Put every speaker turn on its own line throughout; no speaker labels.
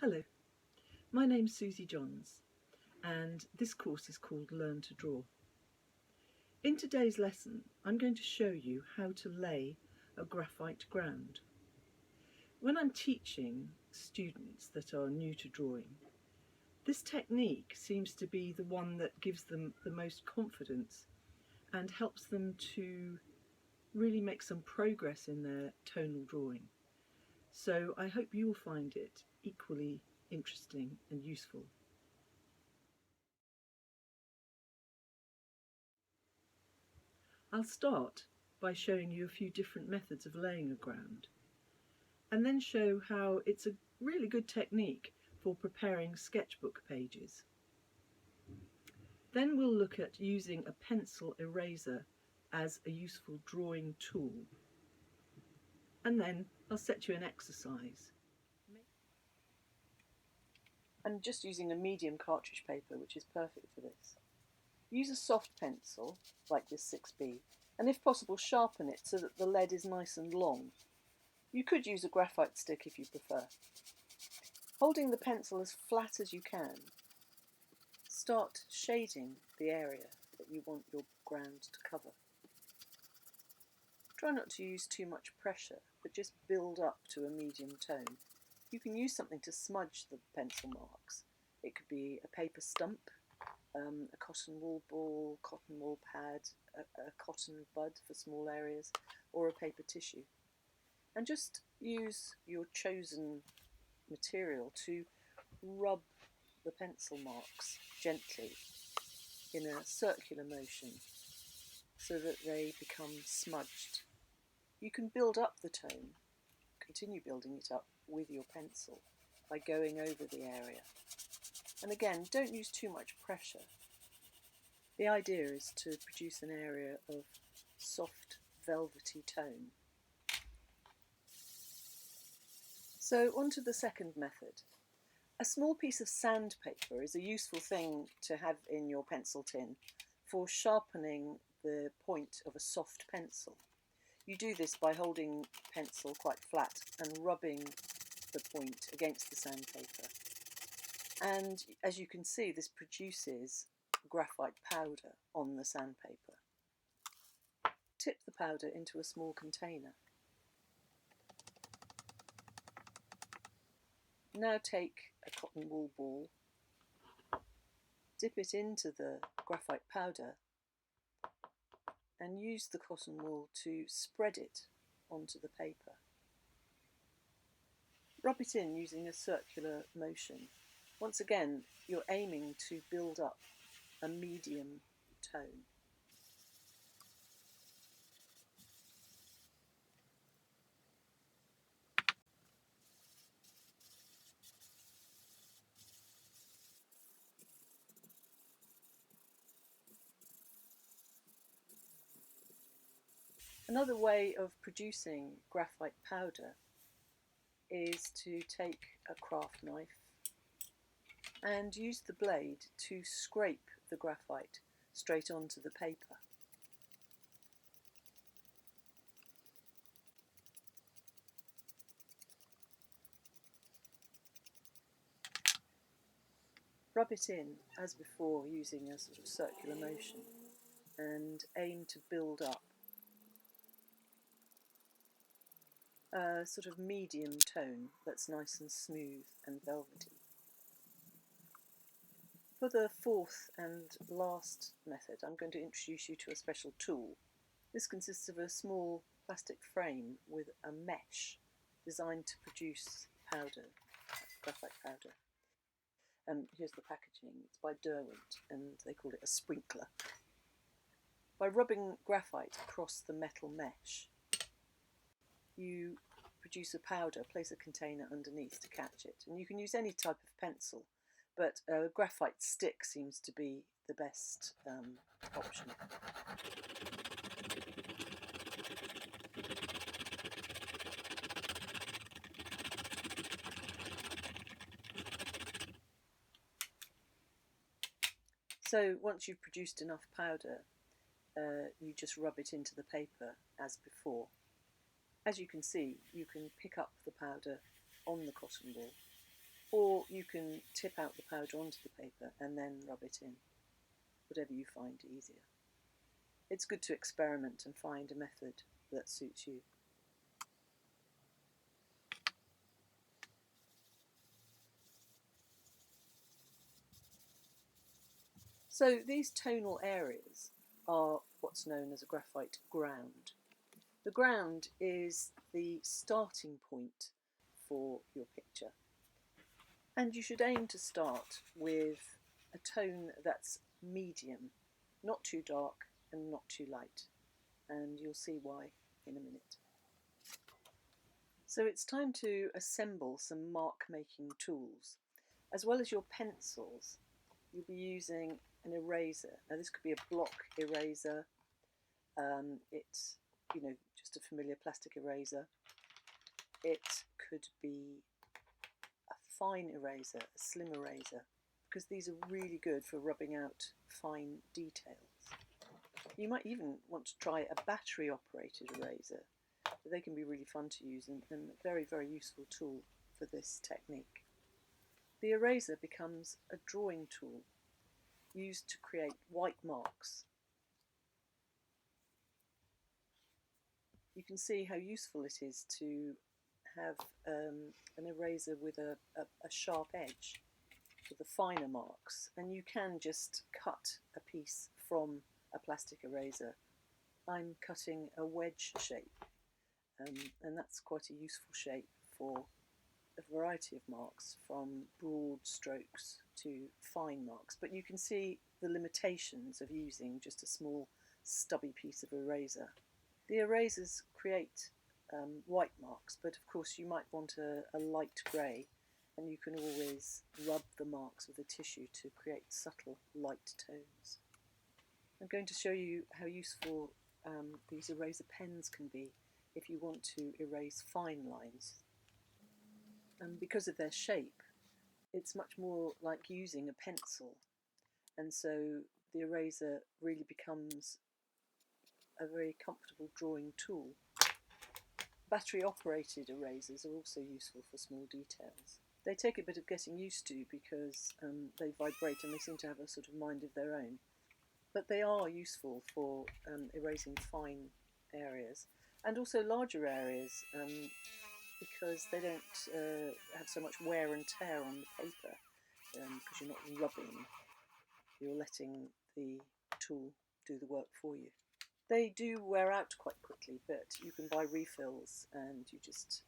Hello, my name's Susie Johns and this course is called Learn to Draw. In today's lesson I'm going to show you how to lay a graphite ground. When I'm teaching students that are new to drawing, this technique seems to be the one that gives them the most confidence and helps them to really make some progress in their tonal drawing. So I hope you'll find it equally interesting and useful. I'll start by showing you a few different methods of laying a ground, and then show how it's a really good technique for preparing sketchbook pages. Then we'll look at using a pencil eraser as a useful drawing tool, and then I'll set you an exercise. I'm just using a medium cartridge paper, which is perfect for this. Use a soft pencil, like this 6B, and if possible sharpen it so that the lead is nice and long. You could use a graphite stick if you prefer. Holding the pencil as flat as you can, start shading the area that you want your ground to cover. Try not to use too much pressure, but just build up to a medium tone. You can use something to smudge the pencil marks. It could be a paper stump, a cotton wool ball, cotton wool pad, a cotton bud for small areas, or a paper tissue. And just use your chosen material to rub the pencil marks gently in a circular motion so that they become smudged. You can build up the tone, continue building it up with your pencil by going over the area. And again, don't use too much pressure. The idea is to produce an area of soft, velvety tone. So on to the second method. A small piece of sandpaper is a useful thing to have in your pencil tin for sharpening the point of a soft pencil. You do this by holding the pencil quite flat and rubbing the point against the sandpaper. And as you can see, this produces graphite powder on the sandpaper. Tip the powder into a small container. Now take a cotton wool ball, dip it into the graphite powder and use the cotton wool to spread it onto the paper. Rub it in using a circular motion. Once again, you're aiming to build up a medium tone. Another way of producing graphite powder is to take a craft knife and use the blade to scrape the graphite straight onto the paper. Rub it in as before using a sort of circular motion and aim to build up a sort of medium tone that's nice and smooth and velvety. For the fourth and last method, I'm going to introduce you to a special tool. This consists of a small plastic frame with a mesh designed to produce powder, graphite powder. Here's the packaging. It's by Derwent and they call it a sprinkler. By rubbing graphite across the metal mesh, you produce a powder, place a container underneath to catch it. And you can use any type of pencil, but a graphite stick seems to be the best option. So once you've produced enough powder, you just rub it into the paper as before. As you can see, you can pick up the powder on the cotton wool, or you can tip out the powder onto the paper and then rub it in, whatever you find easier. It's good to experiment and find a method that suits you. So these tonal areas are what's known as a graphite ground. The ground is the starting point for your picture. And you should aim to start with a tone that's medium, not too dark and not too light. And you'll see why in a minute. So it's time to assemble some mark making tools. As well as your pencils, you'll be using an eraser. Now this could be a block eraser, it's just a familiar plastic eraser. It could be a fine eraser, a slim eraser, because these are really good for rubbing out fine details. You might even want to try a battery operated eraser. They can be really fun to use and a very, very useful tool for this technique. The eraser becomes a drawing tool used to create white marks. You can see how useful it is to have an eraser with a sharp edge for the finer marks, and you can just cut a piece from a plastic eraser. I'm cutting a wedge shape, and that's quite a useful shape for a variety of marks, from broad strokes to fine marks. But you can see the limitations of using just a small stubby piece of eraser. The erasers create white marks, but of course you might want a light grey, and you can always rub the marks with a tissue to create subtle light tones. I'm going to show you how useful these eraser pens can be if you want to erase fine lines. Because of their shape, it's much more like using a pencil, and so the eraser really becomes a very comfortable drawing tool. Battery operated erasers are also useful for small details. They take a bit of getting used to because they vibrate and they seem to have a sort of mind of their own, but they are useful for erasing fine areas and also larger areas because they don't have so much wear and tear on the paper because you're not rubbing, you're letting the tool do the work for you. They do wear out quite quickly, but you can buy refills and you just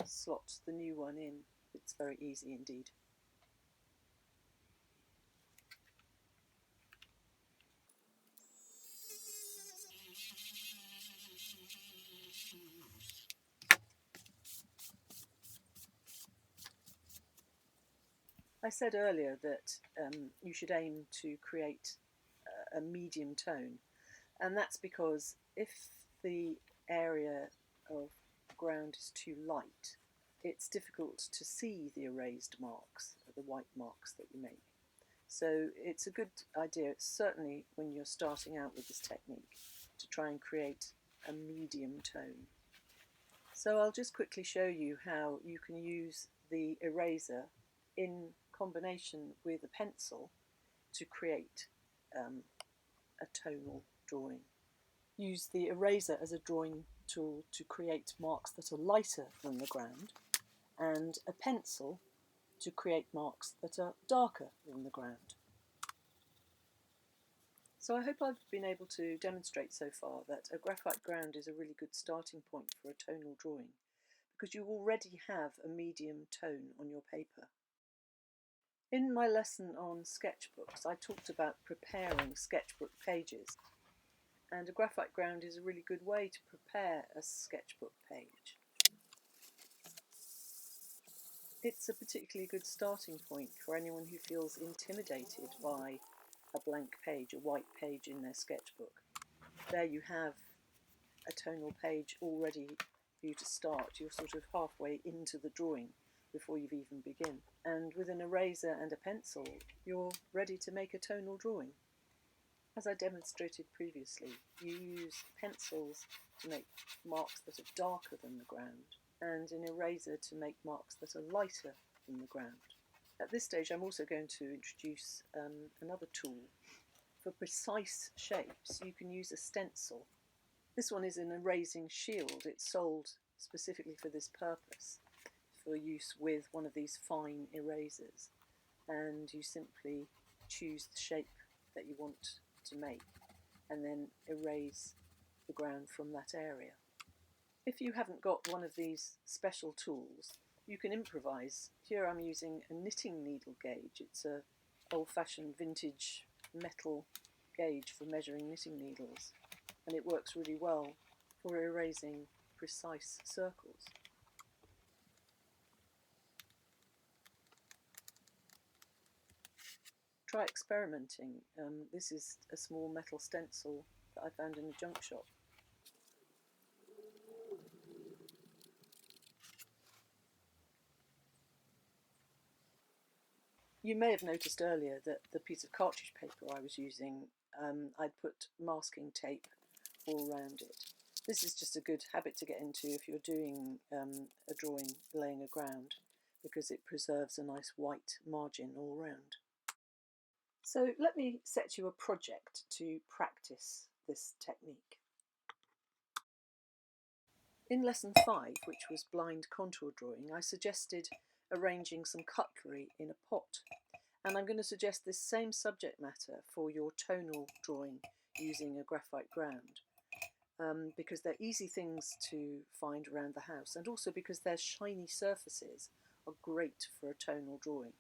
slot the new one in. It's very easy indeed. I said earlier that you should aim to create a medium tone, and that's because if the area of ground is too light, it's difficult to see the erased marks, the white marks that you make. So it's a good idea, certainly when you're starting out with this technique, to try and create a medium tone. So I'll just quickly show you how you can use the eraser in combination with a pencil to create a tonal drawing. Use the eraser as a drawing tool to create marks that are lighter than the ground, and a pencil to create marks that are darker than the ground. So I hope I've been able to demonstrate so far that a graphite ground is a really good starting point for a tonal drawing, because you already have a medium tone on your paper. In my lesson on sketchbooks, I talked about preparing sketchbook pages, and a graphite ground is a really good way to prepare a sketchbook page. It's a particularly good starting point for anyone who feels intimidated by a blank page, a white page in their sketchbook. There you have a tonal page all ready for you to start. You're sort of halfway into the drawing before you've even begun. And with an eraser and a pencil, you're ready to make a tonal drawing. As I demonstrated previously, you use pencils to make marks that are darker than the ground, and an eraser to make marks that are lighter than the ground. At this stage I'm also going to introduce another tool. For precise shapes you can use a stencil. This one is an erasing shield. It's sold specifically for this purpose, for use with one of these fine erasers, and you simply choose the shape that you want to make and then erase the ground from that area. If you haven't got one of these special tools, you can improvise. Here I'm using a knitting needle gauge. It's a old-fashioned vintage metal gauge for measuring knitting needles, and it works really well for erasing precise circles. Try experimenting. This is a small metal stencil that I found in a junk shop. You may have noticed earlier that the piece of cartridge paper I was using, I'd put masking tape all around it. This is just a good habit to get into if you're doing a drawing laying a ground, because it preserves a nice white margin all round. So let me set you a project to practice this technique. In lesson 5, which was blind contour drawing, I suggested arranging some cutlery in a pot, and I'm going to suggest this same subject matter for your tonal drawing using a graphite ground, because they're easy things to find around the house, and also because their shiny surfaces are great for a tonal drawing.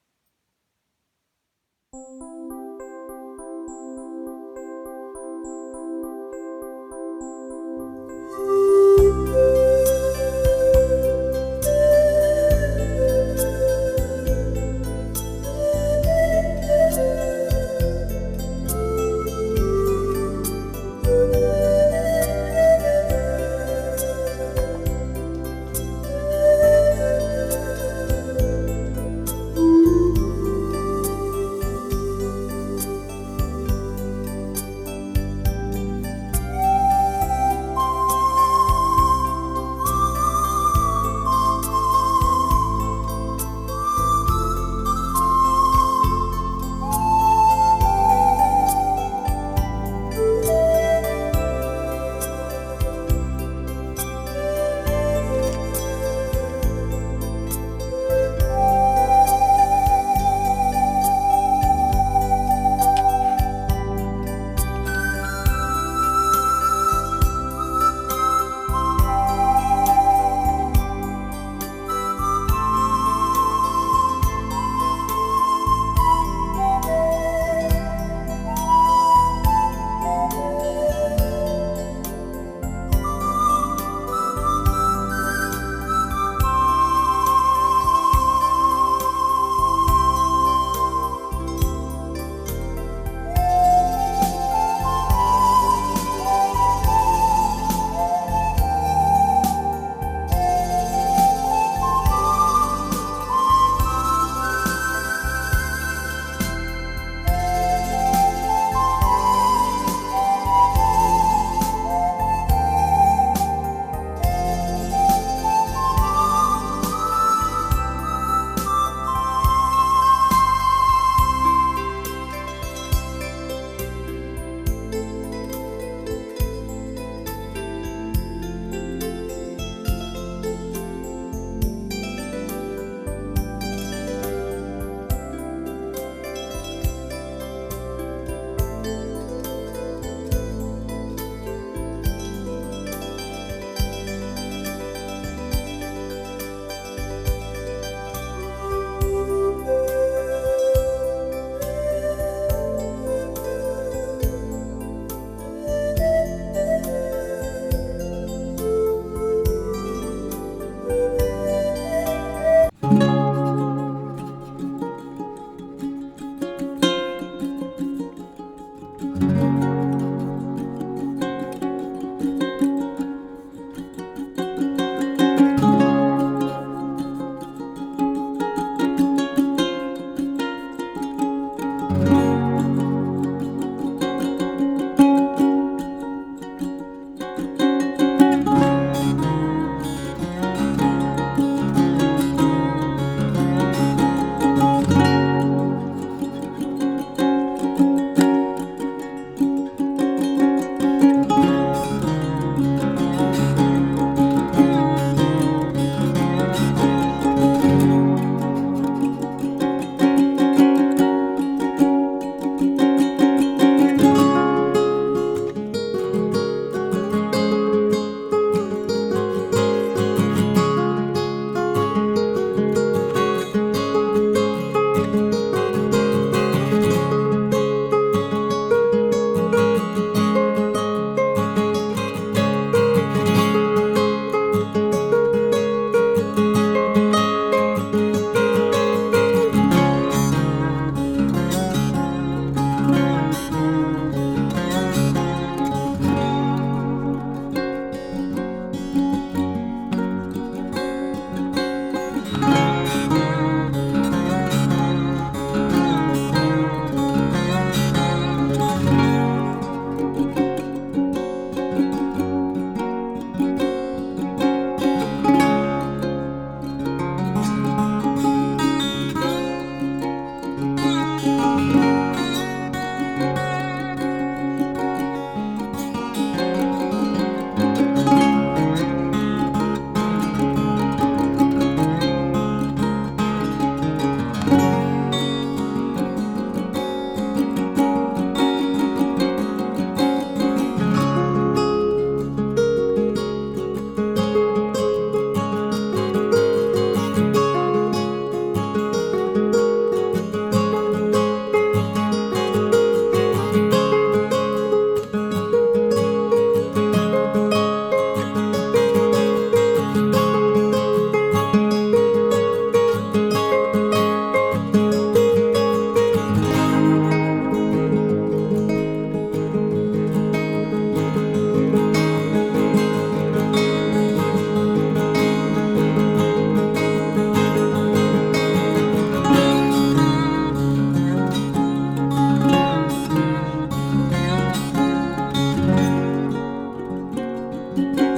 you.